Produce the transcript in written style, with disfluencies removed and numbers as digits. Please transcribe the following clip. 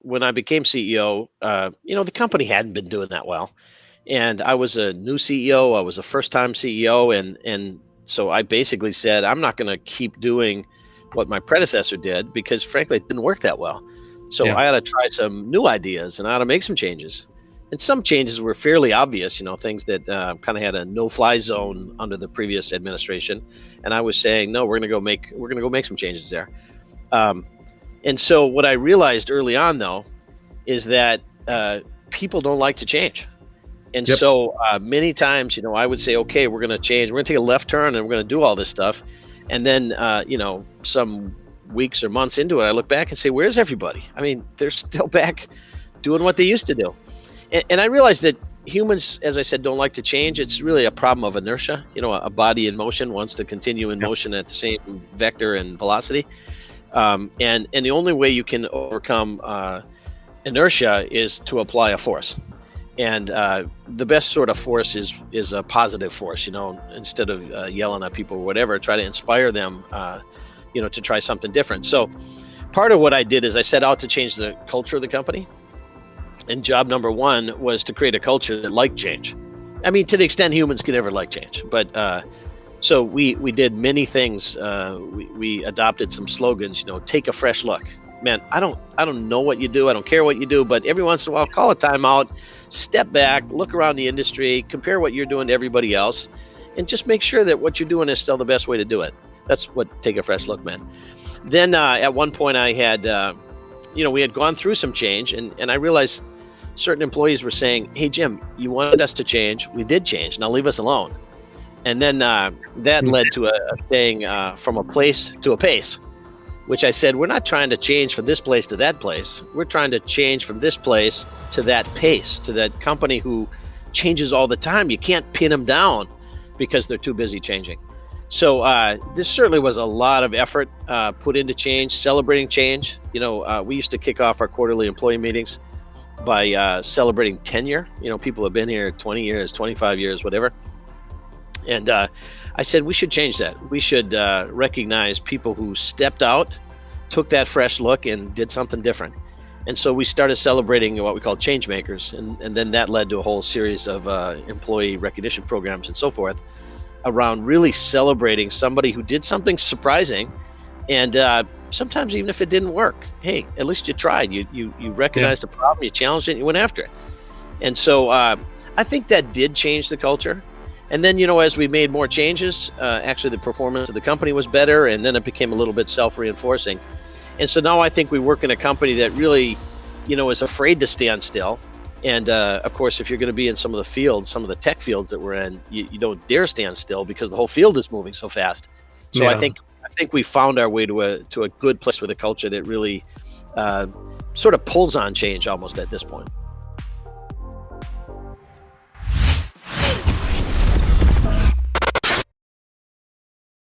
when I became CEO, the company hadn't been doing that well, and I was a new CEO. I was a first-time CEO, and so I basically said, I'm not going to keep doing what my predecessor did because, frankly, it didn't work that well. So Yeah. I had to try some new ideas and I had to make some changes. And some changes were fairly obvious, things that kind of had a no-fly zone under the previous administration. And I was saying, no, we're gonna go make some changes there. Um, and so what I realized early on, though, is that people don't like to change. And Yep. so many times, I would say, okay, we're going to change. We're going to take a left turn and we're going to do all this stuff. And then, some weeks or months into it, I look back and say, where's everybody? I mean, they're still back doing what they used to do. And I realized that humans, as I said, don't like to change. It's really a problem of inertia. A body in motion wants to continue in Yep. motion at the same vector and velocity. And the only way you can overcome inertia is to apply a force. And the best sort of force is a positive force. Instead of yelling at people or whatever, try to inspire them, to try something different. So part of what I did is I set out to change the culture of the company. And job number one was to create a culture that liked change. I mean, to the extent humans could ever like change. But so we did many things. We adopted some slogans. Take a fresh look. Man, I don't know what you do. I don't care what you do. But every once in a while, call a timeout, step back, look around the industry, compare what you're doing to everybody else, and just make sure that what you're doing is still the best way to do it. That's what take a fresh look meant. Then at one point I had, we had gone through some change, and I realized certain employees were saying, hey, Jim, you wanted us to change. We did change. Now leave us alone. And then that led to a saying, from a place to a pace, which I said, we're not trying to change from this place to that place. We're trying to change from this place to that pace, to that company who changes all the time. You can't pin them down because they're too busy changing. So this certainly was a lot of effort put into change, celebrating change. We used to kick off our quarterly employee meetings by celebrating tenure. People have been here 20 years, 25 years, whatever. And I said, we should change that. We should recognize people who stepped out, took that fresh look, and did something different. And so we started celebrating what we call change makers. And then that led to a whole series of employee recognition programs and so forth around really celebrating somebody who did something surprising. And sometimes even if it didn't work, hey, at least you tried. You recognized the problem, you challenged it, and you went after it. And so I think that did change the culture. And then, as we made more changes, actually the performance of the company was better, and then it became a little bit self-reinforcing. And so now I think we work in a company that really, is afraid to stand still. And of course, if you're going to be in some of the fields, some of the tech fields that we're in, you don't dare stand still because the whole field is moving so fast. So Yeah. I think we found our way to a good place with a culture that really sort of pulls on change almost at this point.